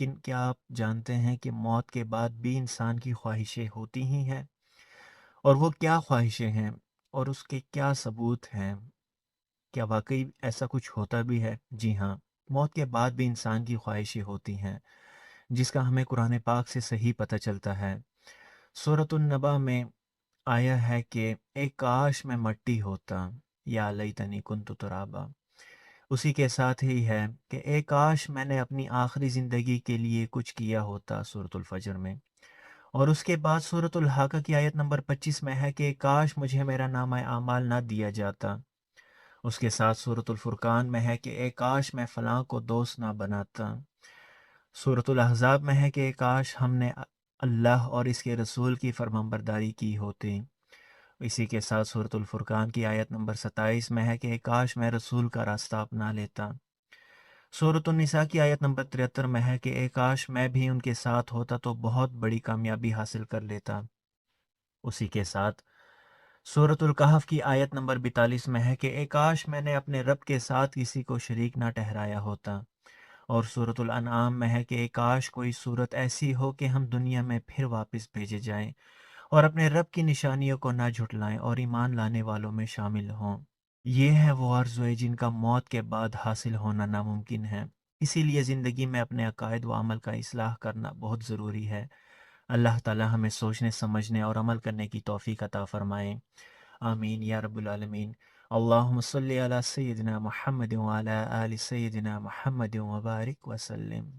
لیکن کیا آپ جانتے ہیں کہ موت کے بعد بھی انسان کی خواہشیں ہوتی ہی ہیں؟ اور وہ کیا خواہشیں ہیں اور اس کے کیا ثبوت ہیں؟ کیا واقعی ایسا کچھ ہوتا بھی ہے؟ جی ہاں، موت کے بعد بھی انسان کی خواہشیں ہوتی ہیں، جس کا ہمیں قرآن پاک سے صحیح پتہ چلتا ہے۔ سورۃ النبا میں آیا ہے کہ اے کاش میں مٹی ہوتا، یا لیتنی کنت ترابا۔ اسی کے ساتھ ہی ہے کہ اے کاش میں نے اپنی آخری زندگی کے لیے کچھ کیا ہوتا، سورۃ الفجر میں۔ اور اس کے بعد سورۃ الحاقہ کی آیت نمبر 25 میں ہے کہ کاش مجھے میرا نامہ اعمال نہ دیا جاتا۔ اس کے ساتھ سورۃ الفرقان میں ہے کہ اے کاش میں فلاں کو دوست نہ بناتا۔ سورۃ الاحزاب میں ہے کہ کاش ہم نے اللہ اور اس کے رسول کی فرمانبرداری کی ہوتی۔ اسی کے ساتھ سورۃ الفرقان کی آیت نمبر 27 میں ہے کہ کاش میں رسول کا راستہ اپنا لیتا۔ سورۃ النساء کی آیت نمبر 73 میں ہے کہ کاش میں بھی ان کے ساتھ ہوتا تو بہت بڑی کامیابی حاصل کر لیتا۔ اسی کے ساتھ سورۃ الکہف کی آیت نمبر 42 میں ہے کہ کاش میں نے اپنے رب کے ساتھ کسی کو شریک نہ ٹھہرایا ہوتا۔ اور سورۃ الانعام میں ہے کہ کاش کوئی صورت ایسی ہو کہ ہم دنیا میں پھر واپس بھیجے جائیں اور اپنے رب کی نشانیوں کو نہ جھٹلائیں اور ایمان لانے والوں میں شامل ہوں۔ یہ ہے وہ آرزوئیں جن کا موت کے بعد حاصل ہونا ناممکن ہے۔ اسی لیے زندگی میں اپنے عقائد و عمل کا اصلاح کرنا بہت ضروری ہے۔ اللہ تعالی ہمیں سوچنے سمجھنے اور عمل کرنے کی توفیق عطا فرمائے۔ آمین یا رب العالمین۔ اللہم صلی علی سیدنا محمد وعلی آل سیدنا محمد وبارک وسلم۔